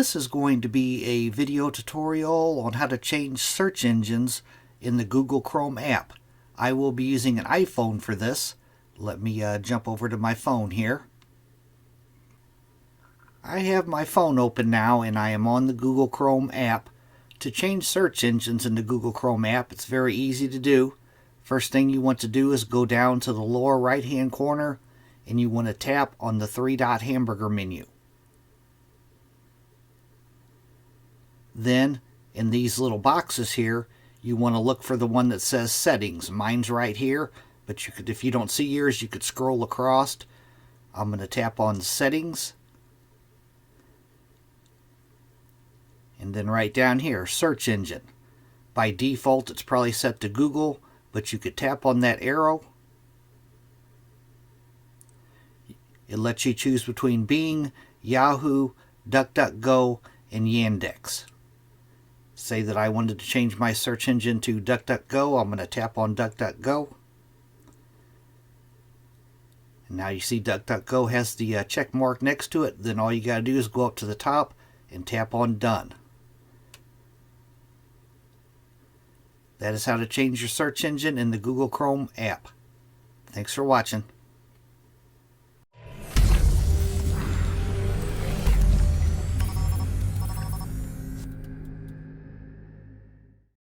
This is going to be a video tutorial on how to change search engines in the Google Chrome app. I will be using an iPhone for this. Let me jump over to my phone here. I have my phone open now and I am on the Google Chrome app. To change search engines in the Google Chrome app, it's very easy to do. First thing you want to do is go down to the lower right hand corner and you want to tap on the three-dot hamburger menu. Then in these little boxes here, you want to look for the one that says settings. Mine's right here, but you could, if you don't see yours, you could scroll across. I'm going to tap on settings. And then right down here, search engine. By default, it's probably set to Google, but you could tap on that arrow. It lets you choose between Bing, Yahoo, DuckDuckGo, and Yandex. Say that I wanted to change my search engine to DuckDuckGo. I'm going to tap on DuckDuckGo. And now you see DuckDuckGo has the check mark next to it. Then all you got to do is go up to the top and tap on Done. That is how to change your search engine in the Google Chrome app. Thanks for watching.